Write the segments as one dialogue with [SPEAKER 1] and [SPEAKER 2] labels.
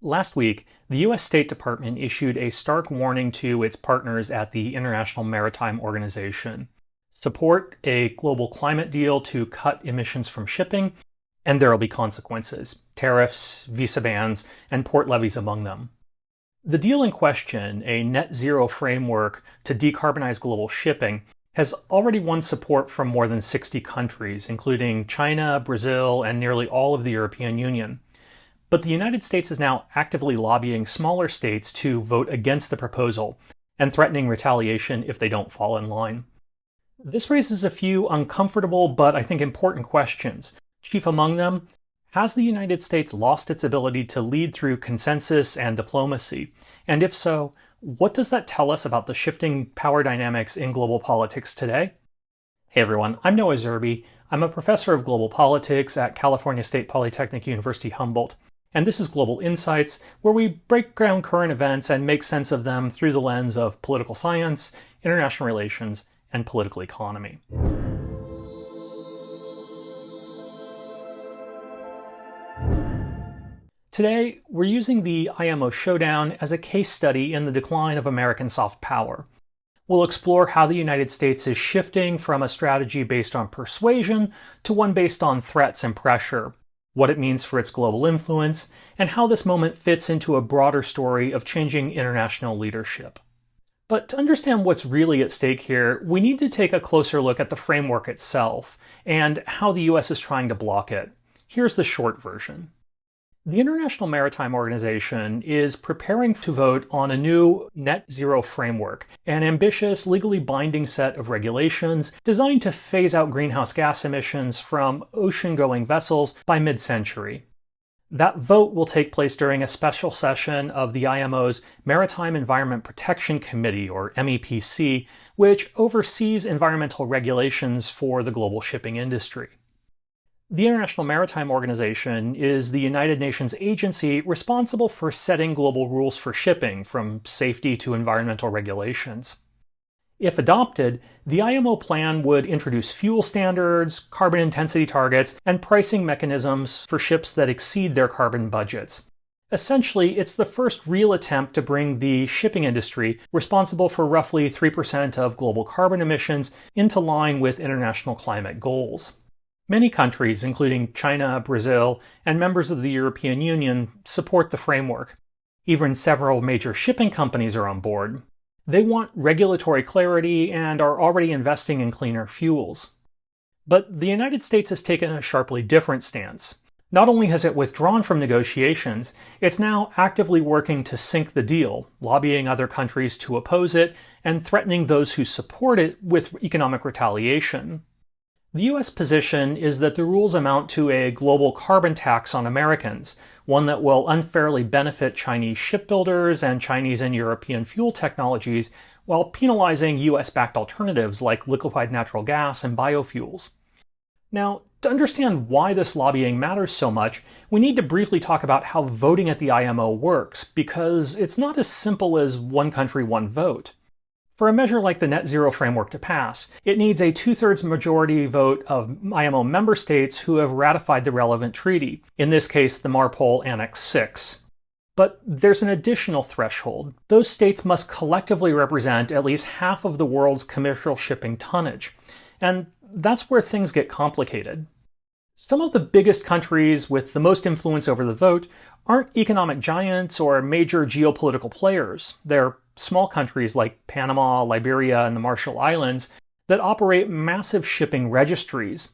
[SPEAKER 1] Last week, the U.S. State Department issued a stark warning to its partners at the International Maritime Organization. Support a global climate deal to cut emissions from shipping, and there will be consequences: tariffs, visa bans, and port levies among them. The deal in question, a net zero framework to decarbonize global shipping, has already won support from more than 60 countries, including China, Brazil, and nearly all of the European Union. But the United States is now actively lobbying smaller states to vote against the proposal and threatening retaliation if they don't fall in line. This raises a few uncomfortable but I think important questions. Chief among them, has the United States lost its ability to lead through consensus and diplomacy? And if so, what does that tell us about the shifting power dynamics in global politics today? Hey everyone, I'm Noah Zerbe. I'm a professor of global politics at California State Polytechnic University Humboldt. And this is Global Insights, where we break down current events and make sense of them through the lens of political science, international relations, and political economy. Today, we're using the IMO Showdown as a case study in the decline of American soft power. We'll explore how the United States is shifting from a strategy based on persuasion to one based on threats and pressure, what it means for its global influence, and how this moment fits into a broader story of changing international leadership. But to understand what's really at stake here, we need to take a closer look at the framework itself and how the US is trying to block it. Here's the short version. The International Maritime Organization is preparing to vote on a new net zero framework, an ambitious, legally binding set of regulations designed to phase out greenhouse gas emissions from ocean-going vessels by mid-century. That vote will take place during a special session of the IMO's Maritime Environment Protection Committee, or MEPC, which oversees environmental regulations for the global shipping industry. The International Maritime Organization is the United Nations agency responsible for setting global rules for shipping, from safety to environmental regulations. If adopted, the IMO plan would introduce fuel standards, carbon intensity targets, and pricing mechanisms for ships that exceed their carbon budgets. Essentially, it's the first real attempt to bring the shipping industry, responsible for roughly 3% of global carbon emissions, into line with international climate goals. Many countries, including China, Brazil, and members of the European Union, support the framework. Even several major shipping companies are on board. They want regulatory clarity and are already investing in cleaner fuels. But the United States has taken a sharply different stance. Not only has it withdrawn from negotiations, it's now actively working to sink the deal, lobbying other countries to oppose it and threatening those who support it with economic retaliation. The US position is that the rules amount to a global carbon tax on Americans, one that will unfairly benefit Chinese shipbuilders and Chinese and European fuel technologies, while penalizing US-backed alternatives like liquefied natural gas and biofuels. Now, to understand why this lobbying matters so much, we need to briefly talk about how voting at the IMO works, because it's not as simple as one country, one vote. For a measure like the net zero framework to pass, it needs a 2/3 majority vote of IMO member states who have ratified the relevant treaty, in this case the MARPOL Annex 6. But there's an additional threshold. Those states must collectively represent at least half of the world's commercial shipping tonnage. And that's where things get complicated. Some of the biggest countries with the most influence over the vote aren't economic giants or major geopolitical players. They're small countries like Panama, Liberia, and the Marshall Islands that operate massive shipping registries.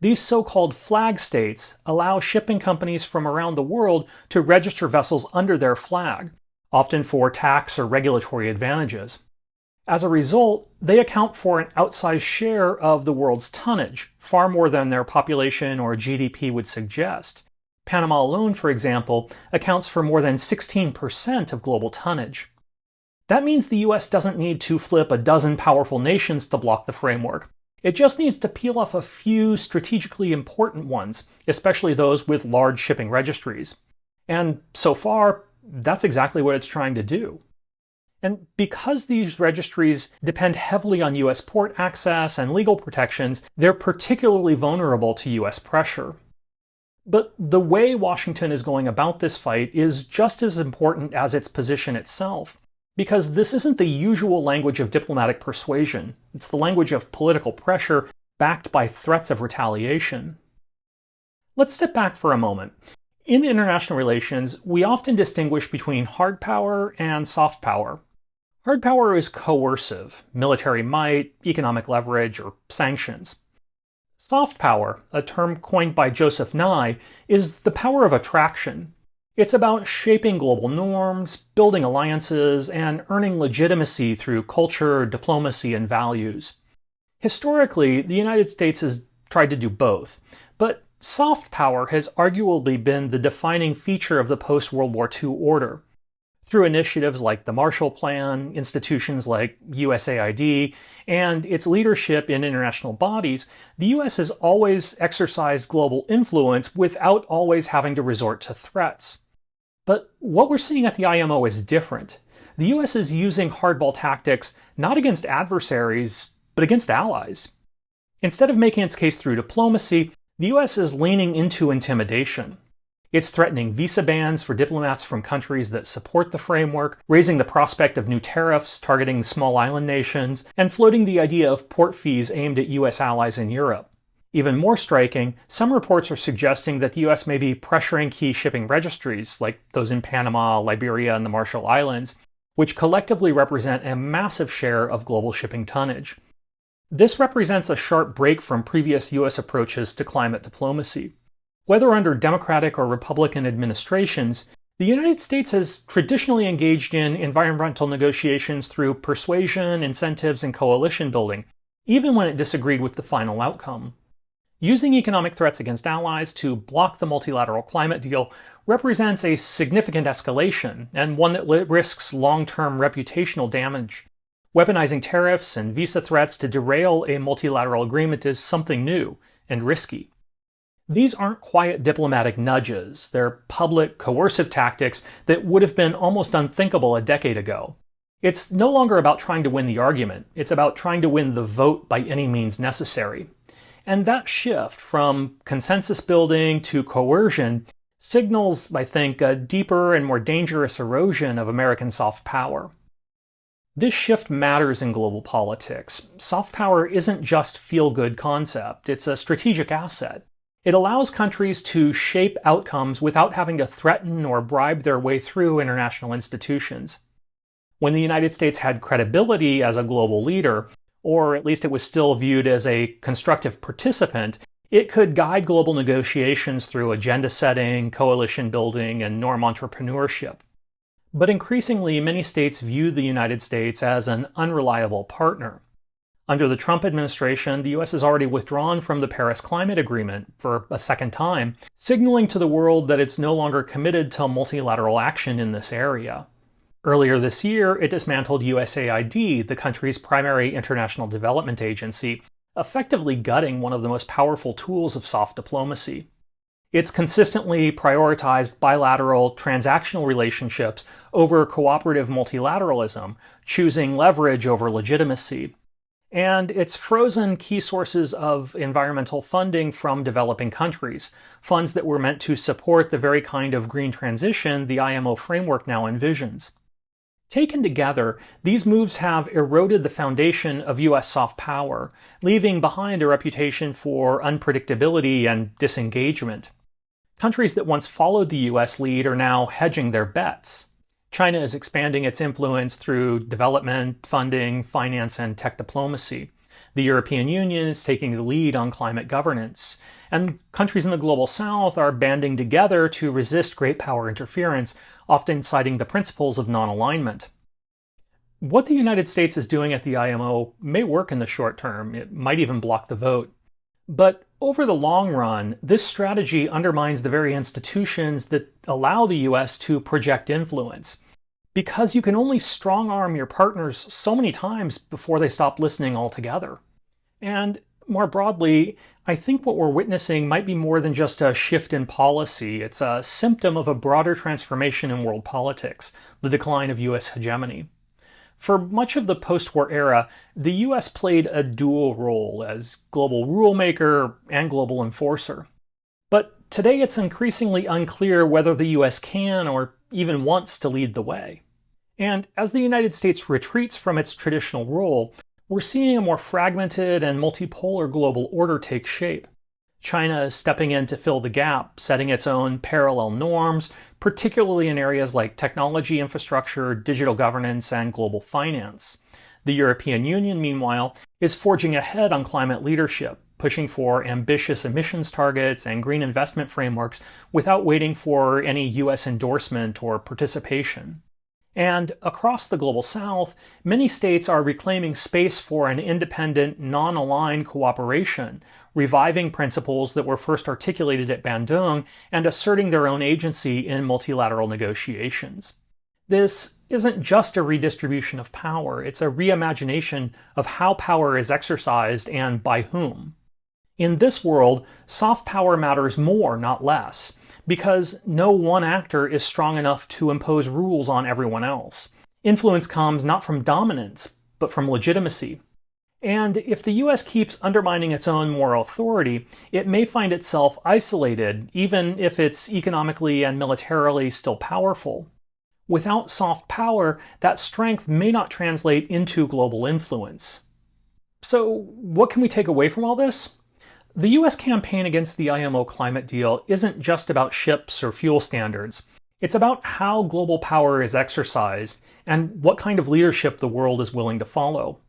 [SPEAKER 1] These so-called flag states allow shipping companies from around the world to register vessels under their flag, often for tax or regulatory advantages. As a result, they account for an outsized share of the world's tonnage, far more than their population or GDP would suggest. Panama alone, for example, accounts for more than 16% of global tonnage. That means the US doesn't need to flip a dozen powerful nations to block the framework. It just needs to peel off a few strategically important ones, especially those with large shipping registries. And so far, that's exactly what it's trying to do. And because these registries depend heavily on US port access and legal protections, they're particularly vulnerable to US pressure. But the way Washington is going about this fight is just as important as its position itself, because this isn't the usual language of diplomatic persuasion. It's the language of political pressure backed by threats of retaliation. Let's step back for a moment. In international relations, we often distinguish between hard power and soft power. Hard power is coercive, military might, economic leverage, or sanctions. Soft power, a term coined by Joseph Nye, is the power of attraction. It's about shaping global norms, building alliances, and earning legitimacy through culture, diplomacy, and values. Historically, the United States has tried to do both, but soft power has arguably been the defining feature of the post-World War II order. Through initiatives like the Marshall Plan, institutions like USAID, and its leadership in international bodies, the US has always exercised global influence without always having to resort to threats. But what we're seeing at the IMO is different. The US is using hardball tactics not against adversaries, but against allies. Instead of making its case through diplomacy, the US is leaning into intimidation. It's threatening visa bans for diplomats from countries that support the framework, raising the prospect of new tariffs targeting small island nations, and floating the idea of port fees aimed at US allies in Europe. Even more striking, some reports are suggesting that the US may be pressuring key shipping registries, like those in Panama, Liberia, and the Marshall Islands, which collectively represent a massive share of global shipping tonnage. This represents a sharp break from previous US approaches to climate diplomacy. Whether under Democratic or Republican administrations, the United States has traditionally engaged in environmental negotiations through persuasion, incentives, and coalition building, even when it disagreed with the final outcome. Using economic threats against allies to block the multilateral climate deal represents a significant escalation, and one that risks long-term reputational damage. Weaponizing tariffs and visa threats to derail a multilateral agreement is something new and risky. These aren't quiet diplomatic nudges, they're public, coercive tactics that would have been almost unthinkable a decade ago. It's no longer about trying to win the argument, it's about trying to win the vote by any means necessary. And that shift from consensus building to coercion signals, I think, a deeper and more dangerous erosion of American soft power. This shift matters in global politics. Soft power isn't just feel-good concept, it's a strategic asset. It allows countries to shape outcomes without having to threaten or bribe their way through international institutions. When the United States had credibility as a global leader, or at least it was still viewed as a constructive participant, it could guide global negotiations through agenda setting, coalition building, and norm entrepreneurship. But increasingly, many states view the United States as an unreliable partner. Under the Trump administration, the US has already withdrawn from the Paris Climate Agreement for a second time, signaling to the world that it's no longer committed to multilateral action in this area. Earlier this year, it dismantled USAID, the country's primary international development agency, effectively gutting one of the most powerful tools of soft diplomacy. It's consistently prioritized bilateral, transactional relationships over cooperative multilateralism, choosing leverage over legitimacy. And it's frozen key sources of environmental funding from developing countries, funds that were meant to support the very kind of green transition the IMO framework now envisions. Taken together, these moves have eroded the foundation of US soft power, leaving behind a reputation for unpredictability and disengagement. Countries that once followed the US lead are now hedging their bets. China is expanding its influence through development, funding, finance, and tech diplomacy. The European Union is taking the lead on climate governance. And countries in the global south are banding together to resist great power interference, often citing the principles of non-alignment. What the United States is doing at the IMO may work in the short term. It might even block the vote. But over the long run, this strategy undermines the very institutions that allow the US to project influence. Because you can only strong-arm your partners so many times before they stop listening altogether. And more broadly, I think what we're witnessing might be more than just a shift in policy. It's a symptom of a broader transformation in world politics, the decline of US hegemony. For much of the post-war era, the US played a dual role as global rulemaker and global enforcer. But today it's increasingly unclear whether the US can or even wants to lead the way. And as the United States retreats from its traditional role, we're seeing a more fragmented and multipolar global order take shape. China is stepping in to fill the gap, setting its own parallel norms, particularly in areas like technology infrastructure, digital governance, and global finance. The European Union, meanwhile, is forging ahead on climate leadership, pushing for ambitious emissions targets and green investment frameworks without waiting for any US endorsement or participation. And across the global south, many states are reclaiming space for an independent, non-aligned cooperation, reviving principles that were first articulated at Bandung and asserting their own agency in multilateral negotiations. This isn't just a redistribution of power, it's a reimagination of how power is exercised and by whom. In this world, soft power matters more, not less, because no one actor is strong enough to impose rules on everyone else. Influence comes not from dominance, but from legitimacy. And if the US keeps undermining its own moral authority, it may find itself isolated, even if it's economically and militarily still powerful. Without soft power, that strength may not translate into global influence. So, what can we take away from all this? The US campaign against the IMO climate deal isn't just about ships or fuel standards. It's about how global power is exercised and what kind of leadership the world is willing to follow.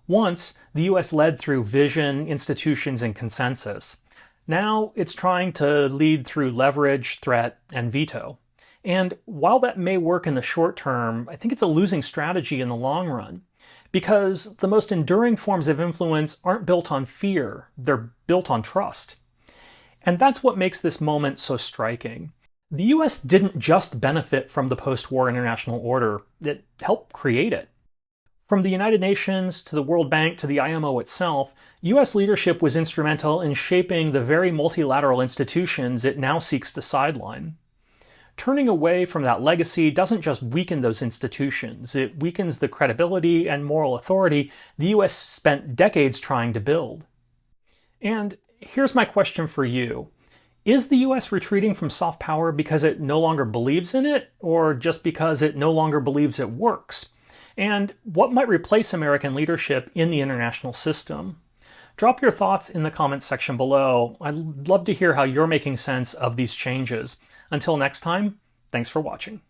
[SPEAKER 1] Once, the US led through vision, institutions, and consensus. Now, it's trying to lead through leverage, threat, and veto. And while that may work in the short term, I think it's a losing strategy in the long run. Because the most enduring forms of influence aren't built on fear, they're built on trust. And that's what makes this moment so striking. The US didn't just benefit from the post-war international order, it helped create it. From the United Nations to the World Bank to the IMO itself, US leadership was instrumental in shaping the very multilateral institutions it now seeks to sideline. Turning away from that legacy doesn't just weaken those institutions, it weakens the credibility and moral authority the US spent decades trying to build. And here's my question for you. Is the US retreating from soft power because it no longer believes in it, or just because it no longer believes it works? And what might replace American leadership in the international system? Drop your thoughts in the comments section below. I'd love to hear how you're making sense of these changes. Until next time, thanks for watching.